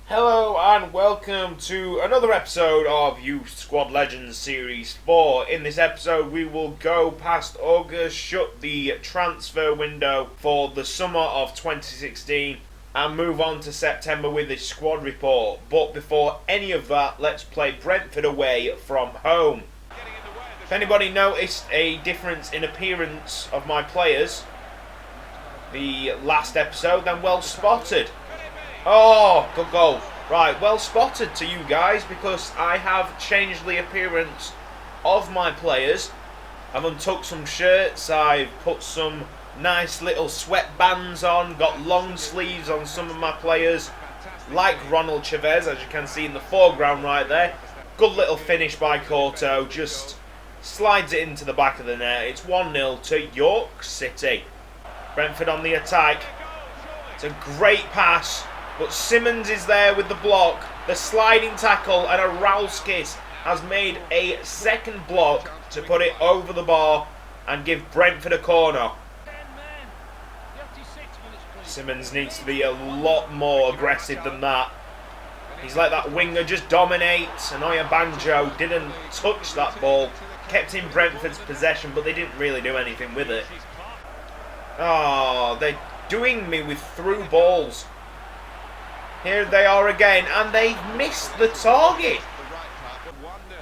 Hello and welcome to another episode of Youth Squad Legends Series 4. In this episode we will go past August, shut the transfer window for the summer of 2016 and move on to September with the squad report. But before any of that, let's play Brentford away from home. If anybody noticed a difference in appearance of my players the last episode, then well spotted. Oh, good goal. Right, well spotted to you guys, because I have changed the appearance of my players. I've untucked some shirts, I've put some nice little sweatbands on, got long sleeves on some of my players, like Ronald Chavez, as you can see in the foreground right there. Good little finish by Couto, just slides it into the back of the net. It's 1-0 to York City. Brentford on the attack. It's a great pass, but Simmons is there with the block, the sliding tackle, and Arauskis has made a second block to put it over the bar and give Brentford a corner. Simmons needs to be a lot more aggressive than that. He's let that winger just dominate. Anoya Banjo didn't touch that ball, kept in Brentford's possession, but they didn't really do anything with it. Oh, they're doing me with through balls. Here they are again, and they've missed the target.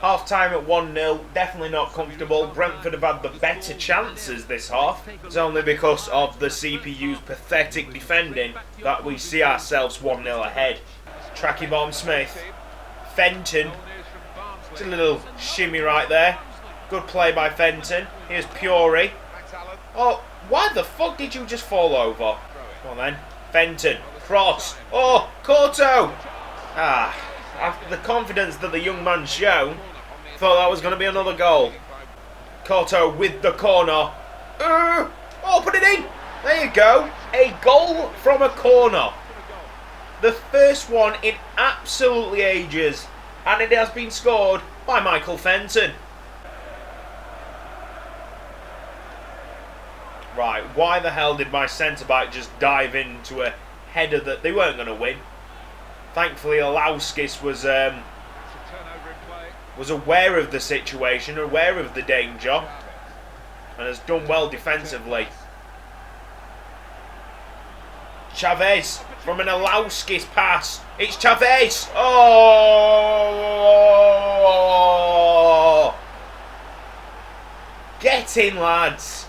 Half time at 1-0, definitely not comfortable. Brentford have had the better chances this half. It's only because of the CPU's pathetic defending that we see ourselves 1-0 ahead. Tracky Bomb Smith. Fenton. It's a little shimmy right there. Good play by Fenton. Here's Puri. Oh, why the fuck did you just fall over? Come on then. Fenton. Cross. Oh, Couto. After the confidence that the young man shown, thought that was going to be another goal. Couto with the corner. Oh, put it in. There you go. A goal from a corner. The first one in absolutely ages. And it has been scored by Michael Fenton. Right, why the hell did my centre-back just dive into a header that they weren't going to win? Thankfully, Alauskis was aware of the situation, aware of the danger, and has done well defensively. Chavez from an Alauskis pass. It's Chavez. Oh! Get in, lads.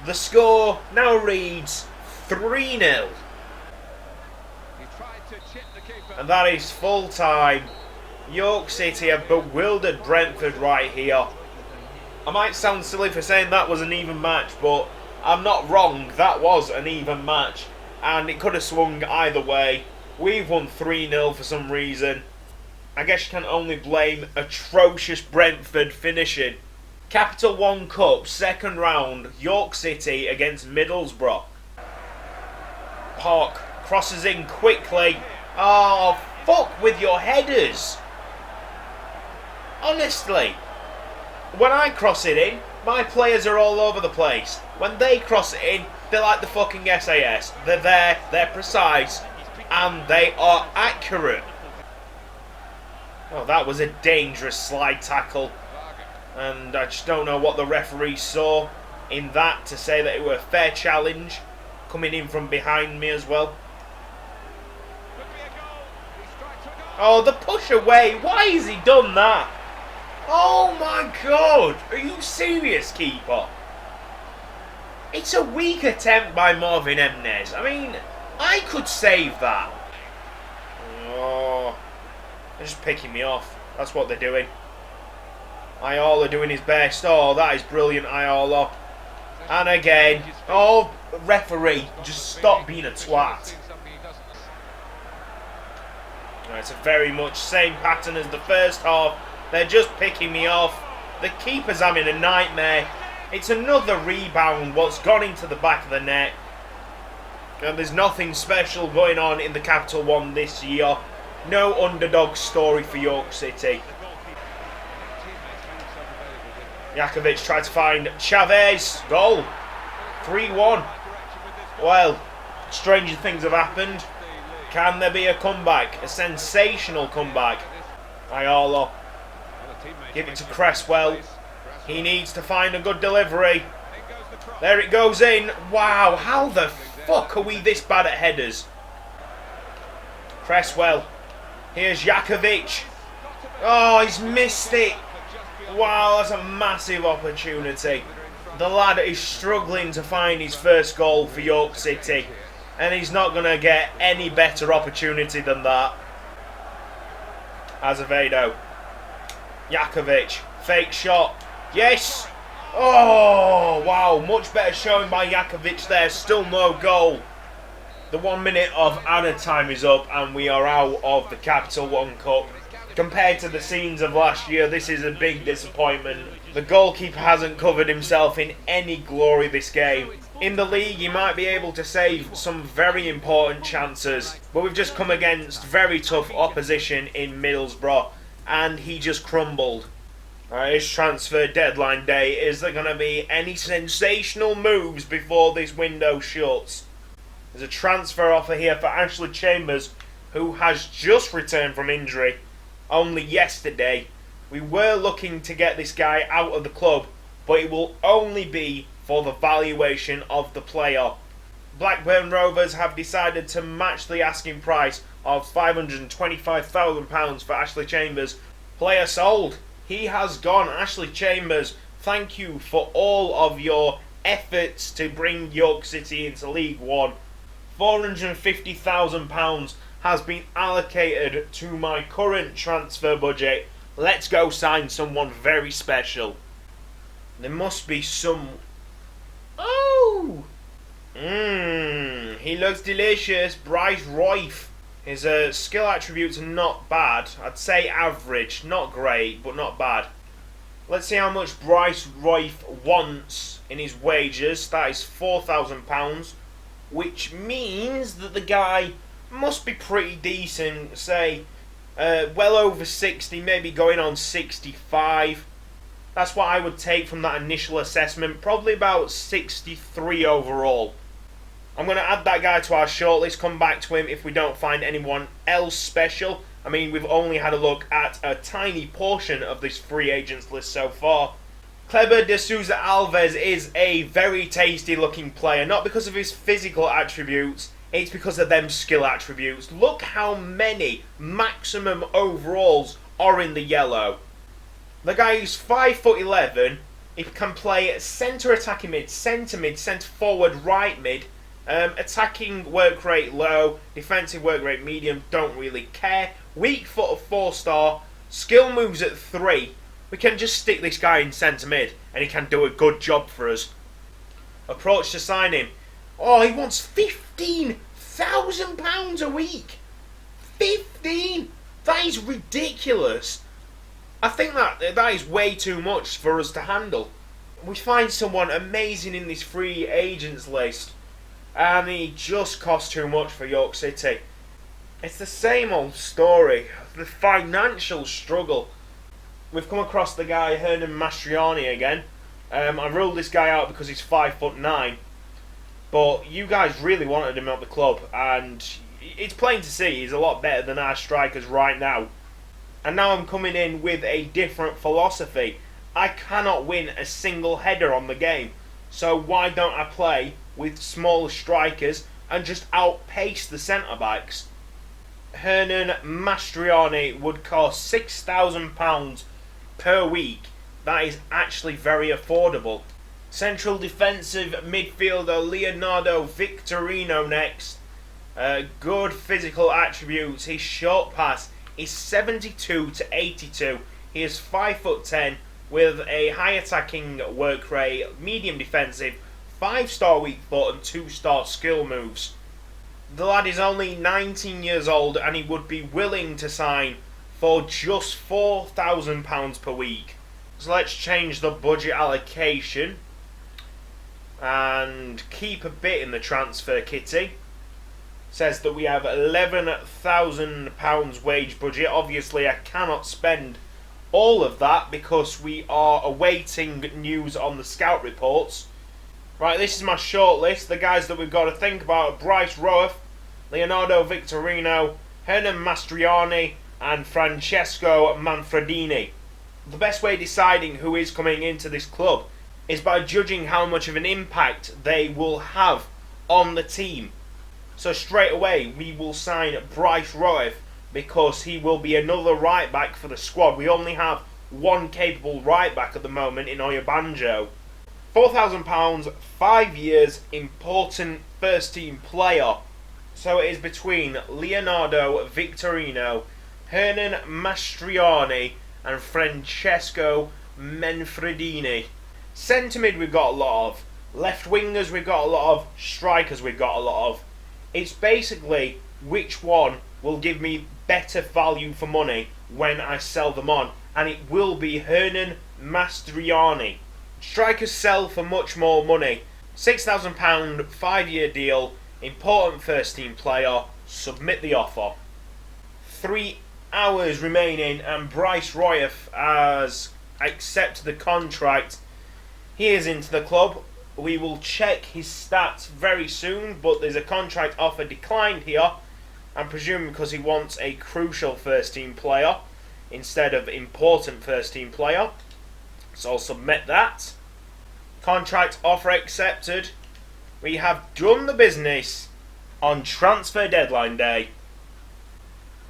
The score now reads 3-0. And that is full time. York City have bewildered Brentford right here. I might sound silly for saying that was an even match, but I'm not wrong. That was an even match. And it could have swung either way. We've won 3-0 for some reason. I guess you can only blame atrocious Brentford finishing. Capital One Cup, second round, York City against Middlesbrough. Park crosses in quickly. Oh, fuck with your headers. Honestly, when I cross it in, my players are all over the place. When they cross it in, they're like the fucking SAS. They're there, they're precise, and they are accurate. Oh, that was a dangerous slide tackle. And I just don't know what the referee saw in that to say that it were a fair challenge, coming in from behind me as well. Oh, the push away. Why has he done that? Oh my god. Are you serious, keeper? It's a weak attempt by Marvin Emnes. I mean, I could save that. Oh, they're just picking me off. That's what they're doing. Ayala doing his best. Oh, that is brilliant, Ayala. And again. Oh, referee, just stop being a twat. It's a very much same pattern as the first half. They're just picking me off. The keeper's having a nightmare. It's another rebound. What's gone into the back of the net. And there's nothing special going on in the Capital One this year. No underdog story for York City. Jakovic tried to find Chavez. Goal. 3-1. Well, stranger things have happened. Can there be a comeback? A sensational comeback. Ayala. Give it to Cresswell. He needs to find a good delivery. There it goes in. Wow, how the fuck are we this bad at headers? Cresswell. Here's Jakovic. Oh, he's missed it. Wow, that's a massive opportunity. The lad is struggling to find his first goal for York City. And he's not going to get any better opportunity than that. Azevedo. Jakovic. Fake shot. Yes! Oh, wow. Much better showing by Jakovic there. Still no goal. The 1 minute of added time is up and we are out of the Capital One Cup. Compared to the scenes of last year, this is a big disappointment. The goalkeeper hasn't covered himself in any glory this game. In the league, you might be able to save some very important chances, but we've just come against very tough opposition in Middlesbrough, and he just crumbled. It's transfer deadline day. Is there going to be any sensational moves before this window shuts? There's a transfer offer here for Ashley Chambers, who has just returned from injury. Only yesterday. We were looking to get this guy out of the club, but it will only be for the valuation of the player. Blackburn Rovers have decided to match the asking price of £525,000 for Ashley Chambers. Player sold. He has gone. Ashley Chambers, thank you for all of your efforts to bring York City into League One. £450,000 has been allocated to my current transfer budget. Let's go sign someone very special. There must be some... Oh! He looks delicious. Bryce Royfe. His skill attributes are not bad. I'd say average. Not great, but not bad. Let's see how much Bryce Royfe wants in his wages. That is £4,000. Which means that the guy must be pretty decent. Say, well over 60, maybe going on 65. That's what I would take from that initial assessment. Probably about 63 overall. I'm going to add that guy to our shortlist, come back to him if we don't find anyone else special. I mean, we've only had a look at a tiny portion of this free agents list so far. Kleber de Souza Alves is a very tasty looking player, not because of his physical attributes, it's because of them skill attributes. Look how many maximum overalls are in the yellow. The guy who's 5'11", he can play centre attacking mid, centre forward, right mid. Attacking work rate low, defensive work rate medium, don't really care. Weak foot of 4-star, skill moves at 3. We can just stick this guy in centre mid and he can do a good job for us. Approach to sign him. Oh, he wants £15,000 a week. 15? That is ridiculous. I think that is way too much for us to handle. We find someone amazing in this free agents list, and he just costs too much for York City. It's the same old story. The financial struggle. We've come across the guy Hernan Mastriani again. I ruled this guy out because he's 5'9", but you guys really wanted him at the club, and it's plain to see he's a lot better than our strikers right now. And now I'm coming in with a different philosophy. I cannot win a single header on the game, so why don't I play with smaller strikers and just outpace the centre-backs? Hernan Mastriani would cost £6,000 per week. That is actually very affordable. Central defensive midfielder Leonardo Victorino next. Good physical attributes. His short pass is 72 to 82. He is 5'10", with a high attacking work rate, medium defensive, 5-star weak foot and 2-star skill moves. The lad is only 19 years old and he would be willing to sign for just £4,000 per week. So let's change the budget allocation and keep a bit in the transfer kitty. Says that we have £11,000 wage budget. Obviously I cannot spend all of that because we are awaiting news on the scout reports. Right, this is my shortlist. The guys that we've got to think about are Bryce Royfe, Leonardo Victorino, Hernan Mastriani, and Francesco Manfredini. The best way of deciding who is coming into this club is by judging how much of an impact they will have on the team. So straight away we will sign Bryce Roeth because he will be another right back for the squad. We only have one capable right back at the moment in Oyabanjo. £4,000, 5 years, important first team player. So it is between Leonardo Victorino, Hernan Mastriani and Francesco Manfredini. Centre mid we've got a lot of. Left wingers we've got a lot of. Strikers we've got a lot of. It's basically which one will give me better value for money when I sell them on. And it will be Hernan Mastriani. Strikers sell for much more money. £6,000, 5 year deal. Important first team player. Submit the offer. 3 hours remaining and Bryce Roeth has accepted the contract. He is into the club. We will check his stats very soon, but there's a contract offer declined here. I'm presuming because he wants a crucial first team player instead of important first team player. So I'll submit that. Contract offer accepted. We have done the business on transfer deadline day.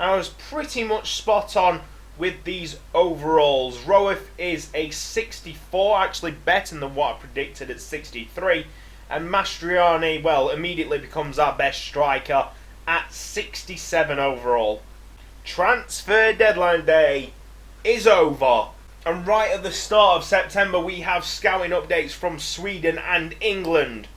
I was pretty much spot on with these overalls. Roeth is a 64, actually better than what I predicted at 63. And Mastriani, well, immediately becomes our best striker at 67 overall. Transfer deadline day is over. And right at the start of September we have scouting updates from Sweden and England.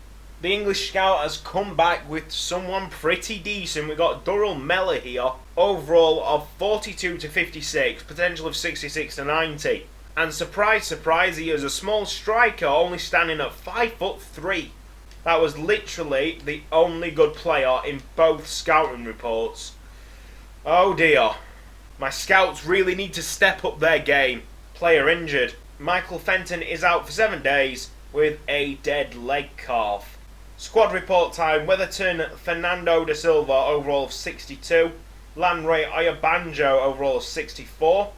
The English scout has come back with someone pretty decent. We've got Durrell Mellor here. Overall of 42 to 56, potential of 66 to 90. And surprise, surprise, he is a small striker, only standing at 5'3". That was literally the only good player in both scouting reports. Oh dear. My scouts really need to step up their game. Player injured. Michael Fenton is out for 7 days with a dead leg calf. Squad report time. Weatherton Fernando da Silva, overall of 62. Lanray Oyabanjo, overall of 64.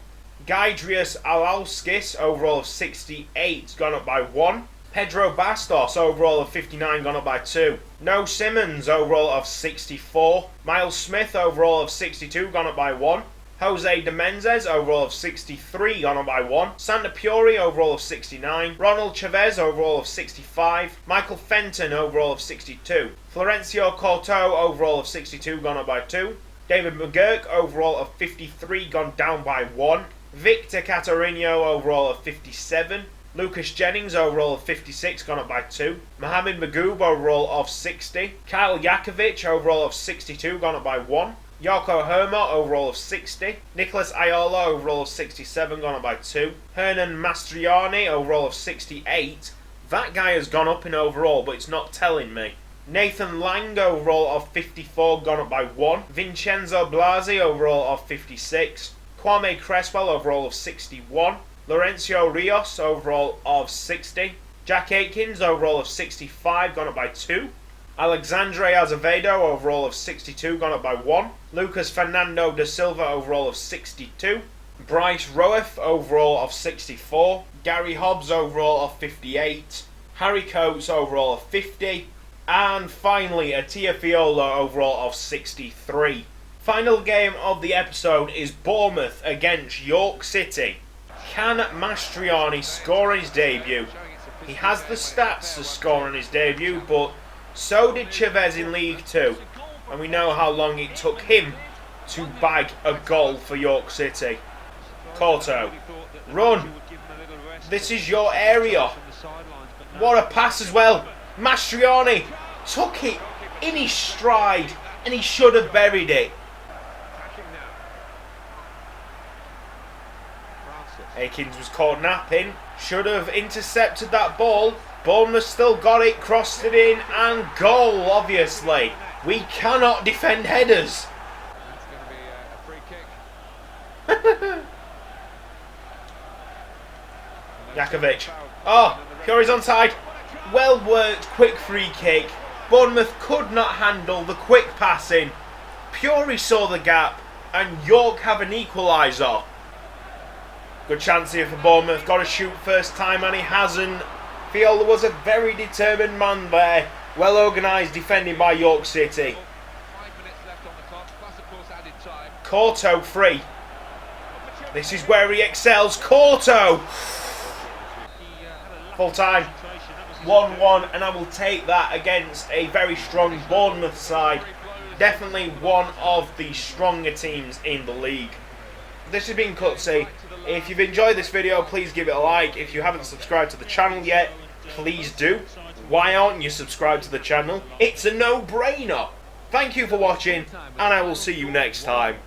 Gaidrius Alauskis, overall of 68, gone up by 1. Pedro Bastos, overall of 59, gone up by 2. No Simmons, overall of 64. Miles Smith, overall of 62, gone up by 1. Jose de Menezes, overall of 63, gone up by 1. Sander Puri, overall of 69. Ronald Chavez, overall of 65. Michael Fenton, overall of 62. Florencio Corto, overall of 62, gone up by 2. David McGurk, overall of 53, gone down by 1. Victor Catarino, overall of 57. Lucas Jennings, overall of 56, gone up by 2. Mohamed Magoob, overall of 60. Kyle Yakovic, overall of 62, gone up by 1. Yoko Herma, overall of 60. Nicholas Ayala, overall of 67, gone up by 2. Hernan Mastriani, overall of 68. That guy has gone up in overall, but it's not telling me. Nathan Lang, overall of 54, gone up by 1. Vincenzo Blasi, overall of 56. Kwame Cresswell, overall of 61. Laurencio Rios, overall of 60. Jack Aikins, overall of 65, gone up by 2. Alexandre Azevedo, overall of 62, gone up by 1. Lucas Fernando da Silva, overall of 62. Bryce Roeth, overall of 64. Gary Hobbs, overall of 58. Harry Coates, overall of 50. And finally, Atia Fiola, overall of 63. Final game of the episode is Bournemouth against York City. Can Mastriani score on his debut? He has the stats to score on his debut, but so did Chavez in League 2. And we know how long it took him to bag a goal for York City. Corto, run. This is your area. What a pass as well. Mastriani took it in his stride and he should have buried it. Aikins was caught napping. Should have intercepted that ball. Bournemouth still got it, crossed it in, and goal, obviously. We cannot defend headers. That's going to be a free kick. Yakovic. Oh, Curry's onside. Well worked, quick free kick. Bournemouth could not handle the quick passing. Puri saw the gap, and York have an equaliser. Good chance here for Bournemouth. Got to shoot first time, and he hasn't. Viola was a very determined man there. Well organised defending by York City. 5 minutes left on the clock, plus of course added time. Corto free. This is where he excels. Corto! Full time. 1-1, and I will take that against a very strong Bournemouth side. Definitely one of the stronger teams in the league. This has been Cutzy. If you've enjoyed this video, please give it a like. If you haven't subscribed to the channel yet, please do. Why aren't you subscribed to the channel? It's a no-brainer. Thank you for watching, and I will see you next time.